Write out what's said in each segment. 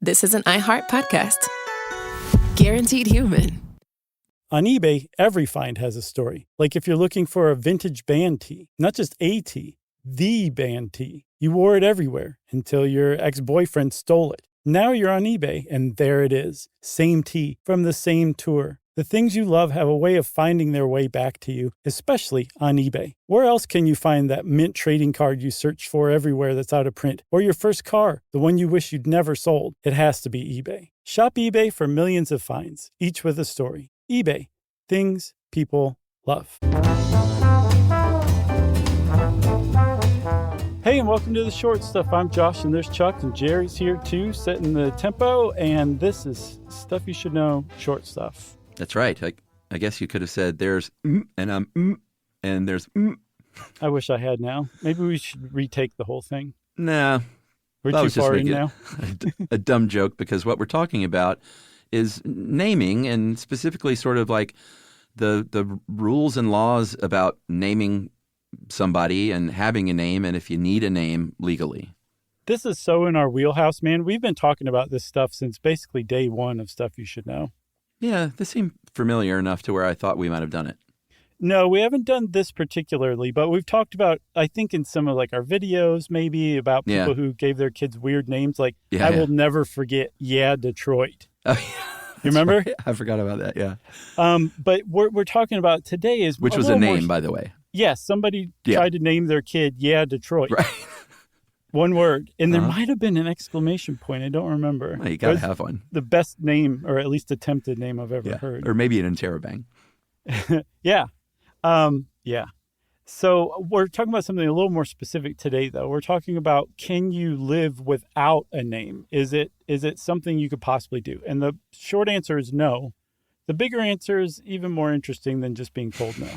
This is an iHeart podcast. Guaranteed human. On eBay, every find has a story. Like if you're looking for a vintage band tee, not just a tee, the band tee. You wore it everywhere until your ex-boyfriend stole it. Now you're on eBay, and there it is. Same tee from the same tour. The things you love have a way of finding their way back to you, especially on eBay. Where else can you find that mint trading card you search for everywhere that's out of print? Or your first car, the one you wish you'd never sold? It has to be eBay. Shop eBay for millions of finds, each with a story. eBay. Things people love. Hey, and welcome to The Short Stuff. I'm Josh, and there's Chuck, and Jerry's here too, setting the tempo, and this is Stuff You Should Know, Short Stuff. That's right. I guess you could have said there's and and there's I wish I had now. Maybe we should retake the whole thing. Nah. We're too far in now. A dumb joke, because what we're talking about is naming, and specifically sort of like the rules and laws about naming somebody and having a name, and if you need a name legally. This is so in our wheelhouse, man. We've been talking about this stuff since basically day one of Stuff You Should Know. Yeah, this seemed familiar enough to where I thought we might have done it. No, we haven't done this particularly, but we've talked about, I think in some of like our videos, maybe about people who gave their kids weird names. Like, I will never forget, Detroit. Oh, yeah. You remember? Right. I forgot about that, yeah. But what we're talking about today is... Which was a name, by the way. Yes, somebody tried to name their kid, Detroit. Right. One word. And there might have been an exclamation point. I don't remember. Well, you got to have one. The best name, or at least attempted name I've ever heard. Or maybe an interrobang. Yeah. Yeah. So we're talking about something a little more specific today, though. We're talking about, can you live without a name? Is it something you could possibly do? And the short answer is no. The bigger answer is even more interesting than just being told no.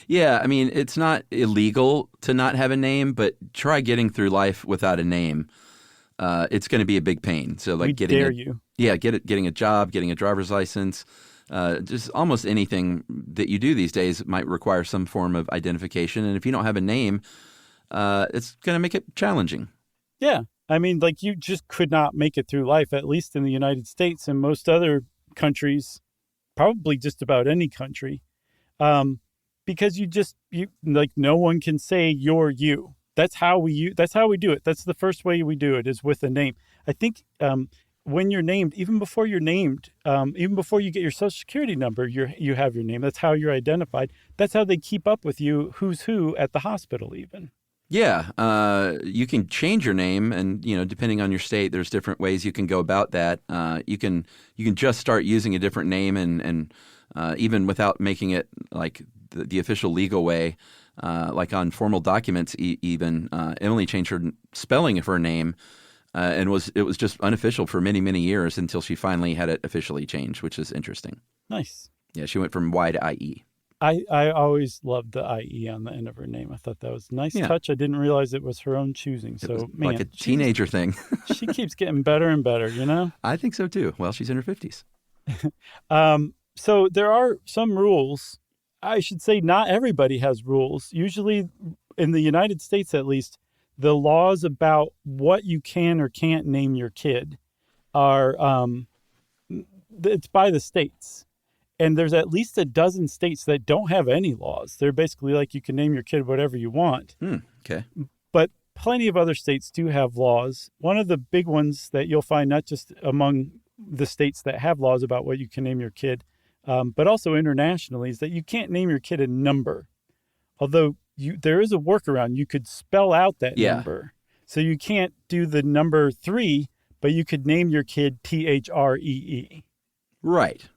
Yeah, I mean, it's not illegal to not have a name, but try getting through life without a name. It's going to be a big pain. So, like, getting a job, getting a driver's license, just almost anything that you do these days might require some form of identification. And if you don't have a name, it's going to make it challenging. Yeah. I mean, like, you just could not make it through life, at least in the United States and most other countries. Probably just about any country, because you like, no one can say you're you. That's how we do it. That's the first way we do it, is with a name. I think when you're named, even before you're named, even before you get your social security number, you have your name. That's how you're identified. That's how they keep up with you, who's who at the hospital, even. Yeah, you can change your name, and depending on your state, there's different ways you can go about that. You can just start using a different name, and even without making it like the official legal way, like on formal documents. Even Emily changed her spelling of her name, and it was just unofficial for many years until she finally had it officially changed, which is interesting. Nice. Yeah, she went from Y to IE. I always loved the IE on the end of her name. I thought that was a nice touch. I didn't realize it was her own choosing. So, man, like a teenager thing. She keeps getting better and better, I think so, too. Well, she's in her 50s. So there are some rules. I should say not everybody has rules. Usually, in the United States at least, the laws about what you can or can't name your kid are it's by the states. And there's at least a dozen states that don't have any laws. They're basically like, you can name your kid whatever you want. Okay. But plenty of other states do have laws. One of the big ones that you'll find, not just among the states that have laws about what you can name your kid, but also internationally, is that you can't name your kid a number. Although there is a workaround. You could spell out that number. So you can't do the number 3, but you could name your kid THREE. Right.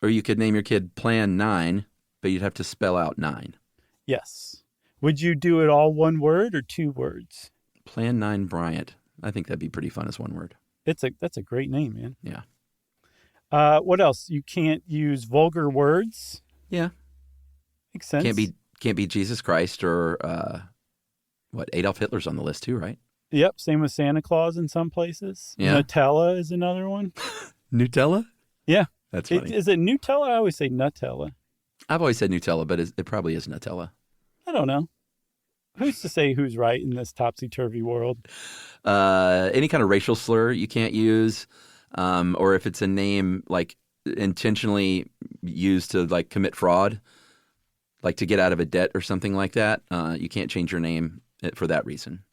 Or you could name your kid Plan 9, but you'd have to spell out 9. Yes. Would you do it all one word or 2 words? Plan 9 Bryant. I think that'd be pretty fun as one word. That's a great name, man. Yeah. What else? You can't use vulgar words. Yeah. Makes sense. Can't be Jesus Christ or Adolf Hitler's on the list too, right? Yep. Same with Santa Claus in some places. Yeah. Nutella is another one. Nutella? Yeah. That's funny. Is it Nutella? I always say Nutella. I've always said Nutella, but it probably is Nutella. I don't know. who's to say who's right in this topsy-turvy world? Any kind of racial slur you can't use, or if it's a name like intentionally used to like commit fraud, like to get out of a debt or something like that, you can't change your name for that reason.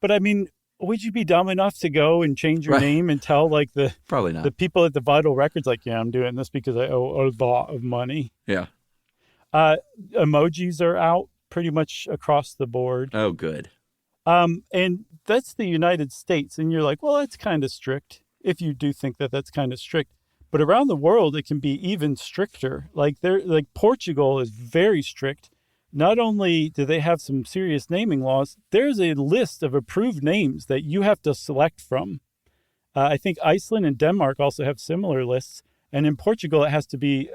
But I mean, would you be dumb enough to go and change your name and tell like Probably not. the people at the Vital Records, like, yeah, I'm doing this because I owe a lot of money? Yeah. Emojis are out pretty much across the board. Oh, good. And that's the United States. And you're like, well, that's kind of strict if you do think that that's kind of strict. But around the world, it can be even stricter. Like Portugal is very strict. Not only do they have some serious naming laws, there's a list of approved names that you have to select from. I think Iceland and Denmark also have similar lists. And in Portugal, it has to be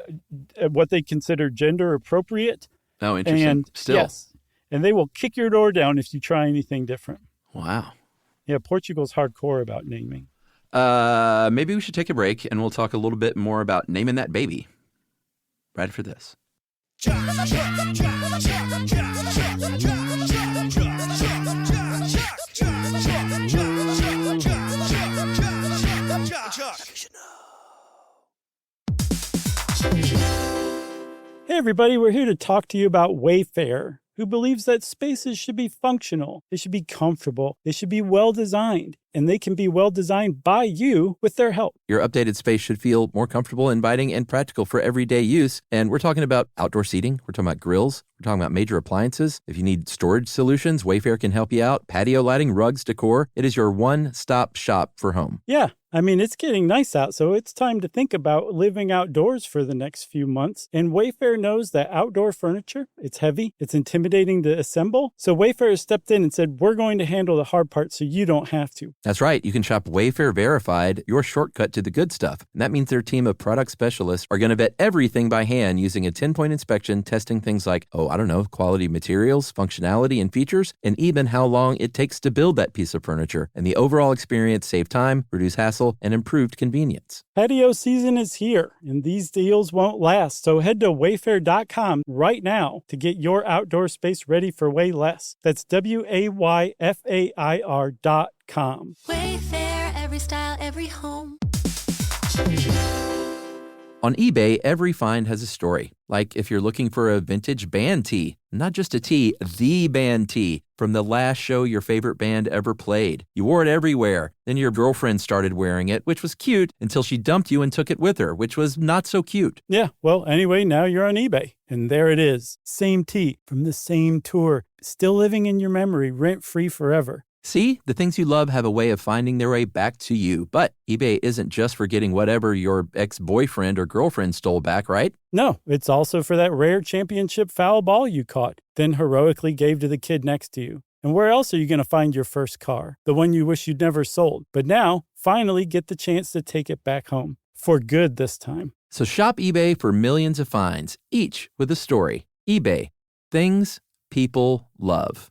what they consider gender appropriate. Oh, interesting. And Still. yes. And they will kick your door down if you try anything different. Wow. Yeah, Portugal's hardcore about naming. Maybe we should take a break and we'll talk a little bit more about naming that baby right after this. Hey everybody, we're here to talk to you about Wayfair, who believes that spaces should be functional, they should be comfortable, they should be well designed, and they can be well designed by you with their help. Your updated space should feel more comfortable, inviting, and practical for everyday use. And we're talking about outdoor seating. We're talking about grills. We're talking about major appliances. If you need storage solutions, Wayfair can help you out. Patio lighting, rugs, decor. It is your one-stop shop for home. Yeah, I mean, it's getting nice out, so it's time to think about living outdoors for the next few months. And Wayfair knows that outdoor furniture, it's heavy, it's intimidating to assemble. So Wayfair has stepped in and said, we're going to handle the hard part so you don't have to. That's right. You can shop Wayfair Verified, your shortcut to the good stuff. And that means their team of product specialists are going to vet everything by hand using a 10-point inspection, testing things like, quality materials, functionality, and features, and even how long it takes to build that piece of furniture. And the overall experience save time, reduce hassle, and improved convenience. Patio season is here, and these deals won't last. So head to wayfair.com right now to get your outdoor space ready for way less. That's WAYFAIR.com. Wayfair, every style, every home. On eBay, every find has a story. Like if you're looking for a vintage band tee, not just a tee, the band tee from the last show your favorite band ever played. You wore it everywhere. Then your girlfriend started wearing it, which was cute until she dumped you and took it with her, which was not so cute. Yeah, well, anyway, now you're on eBay. And there it is. Same tee from the same tour. Still living in your memory, rent-free forever. See, the things you love have a way of finding their way back to you. But eBay isn't just for getting whatever your ex-boyfriend or girlfriend stole back, right? No, it's also for that rare championship foul ball you caught, then heroically gave to the kid next to you. And where else are you going to find your first car? The one you wish you'd never sold. But now, finally get the chance to take it back home. For good this time. So shop eBay for millions of finds, each with a story. eBay. Things people love.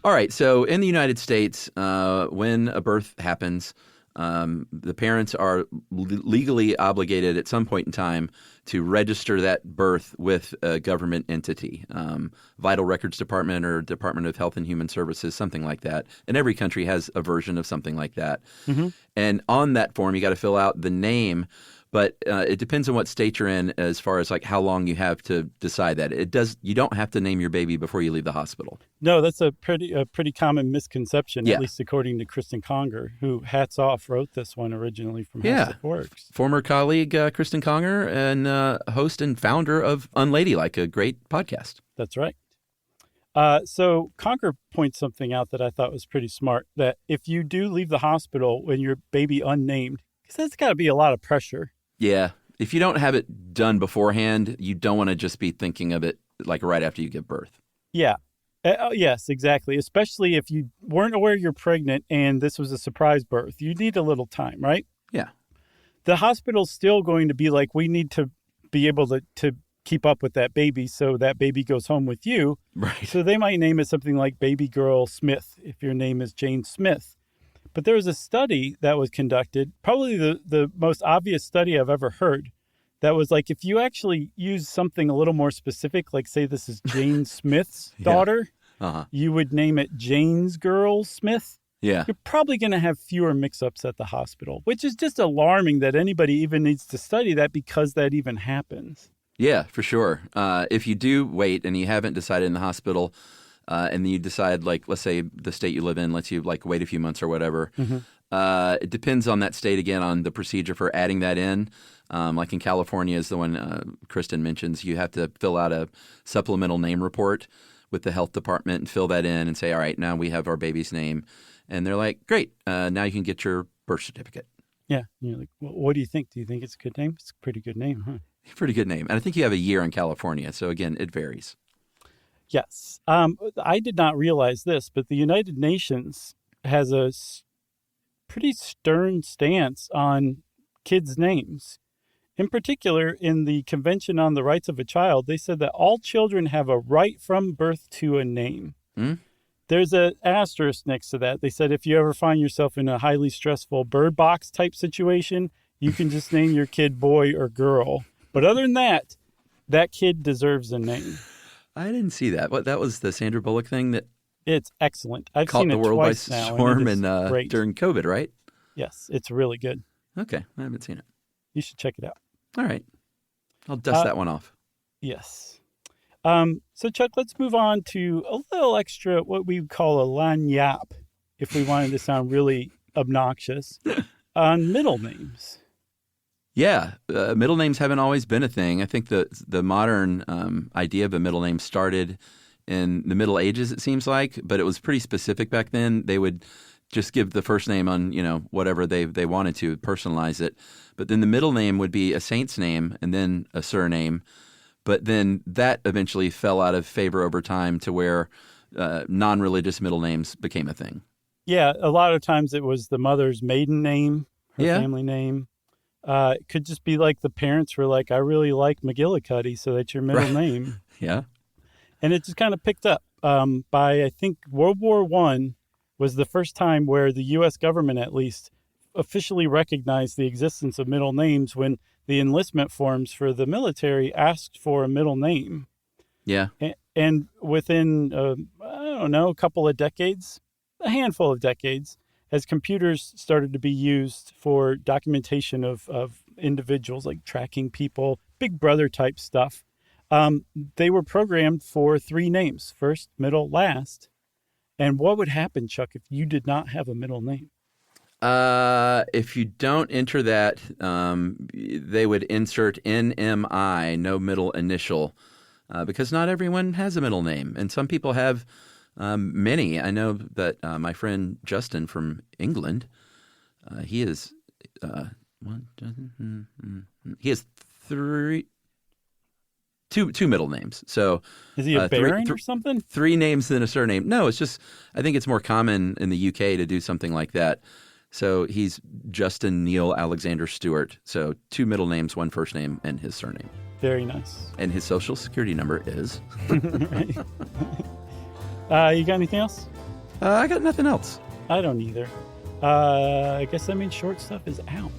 All right. So in the United States, when a birth happens, the parents are legally obligated at some point in time to register that birth with a government entity, Vital Records Department or Department of Health and Human Services, something like that. And every country has a version of something like that. Mm-hmm. And on that form, you got to fill out the name. But it depends on what state you're in as far as like how long you have to decide that. You don't have to name your baby before you leave the hospital. No, that's a pretty common misconception, Yeah. at least according to Kristen Conger, who, hats off, wrote this one originally from House of Works. Former colleague Kristen Conger and host and founder of Unladylike, a great podcast. That's right. So Conger points something out that I thought was pretty smart, that if you do leave the hospital when your baby unnamed, because that's got to be a lot of pressure. Yeah. If you don't have it done beforehand, you don't want to just be thinking of it like right after you give birth. Yeah. Yes, exactly. Especially if you weren't aware you're pregnant and this was a surprise birth. You need a little time, right? Yeah. The hospital's still going to be like, we need to be able to keep up with that baby, so that baby goes home with you. Right. So they might name it something like Baby Girl Smith if your name is Jane Smith. But there was a study that was conducted, probably the most obvious study I've ever heard, that was like if you actually use something a little more specific, like say this is Jane Smith's daughter, you would name it Jane's Girl Smith. Yeah. You're probably going to have fewer mix-ups at the hospital, which is just alarming that anybody even needs to study that because that even happens. Yeah, for sure. If you do wait and you haven't decided in the hospital and you decide, like, let's say the state you live in lets you like wait a few months or whatever, it depends on that state, again, on the procedure for adding that in. Like in California is the one Kristen mentions. You have to fill out a supplemental name report with the health department and fill that in and say, all right, now we have our baby's name. And they're like, great, now you can get your birth certificate. Yeah. You're like, well, what do you think? Do you think it's a good name? It's a pretty good name, huh? Pretty good name. And I think you have a year in California. So, again, it varies. Yes. I did not realize this, but the United Nations has a pretty stern stance on kids' names. In particular, in the Convention on the Rights of a Child, they said that all children have a right from birth to a name. There's an asterisk next to that. They said if you ever find yourself in a highly stressful Bird Box type situation, you can just name your kid boy or girl. But other than that, that kid deserves a name. I didn't see that. What, that was the Sandra Bullock thing that It's excellent. I've caught seen the it world by twice now. storm and it is great. during COVID, right? Yes, it's really good. Okay, I haven't seen it. You should check it out. All right. I'll dust that one off. Yes. So, Chuck, let's move on to a little extra, what we would call a lagniappe, if we wanted to sound really obnoxious, on middle names. Yeah, middle names haven't always been a thing. I think the modern idea of a middle name started in the Middle Ages, it seems like, but it was pretty specific back then. They would just give the first name on, whatever they wanted to, personalize it. But then the middle name would be a saint's name and then a surname. But then that eventually fell out of favor over time to where non-religious middle names became a thing. Yeah, a lot of times it was the mother's maiden name, her family name. It could just be like the parents were like, I really like McGillicuddy, so that's your middle name. Yeah. And it just kind of picked up by, I think, World War I was the first time where the U.S. government, at least, officially recognized the existence of middle names when the enlistment forms for the military asked for a middle name. Yeah. And within, a couple of decades, a handful of decades, as computers started to be used for documentation of individuals, like tracking people, Big Brother type stuff, they were programmed for 3 names, first, middle, last. And what would happen, Chuck, if you did not have a middle name? If you don't enter that, they would insert NMI, no middle initial, because not everyone has a middle name. And some people have many. I know that my friend Justin from England, he has two middle names. So is he a baron or something? 3 names and a surname. No, it's just I think it's more common in the UK to do something like that. So he's Justin Neil Alexander Stewart. So 2 middle names, 1 first name, and his surname. Very nice. And his social security number is. You got anything else? I got nothing else. I don't either. I guess that means short stuff is out.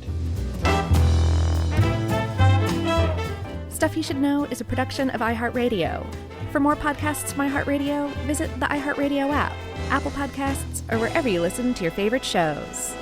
Stuff You Should Know is a production of iHeartRadio. For more podcasts from iHeartRadio, visit the iHeartRadio app, Apple Podcasts, or wherever you listen to your favorite shows.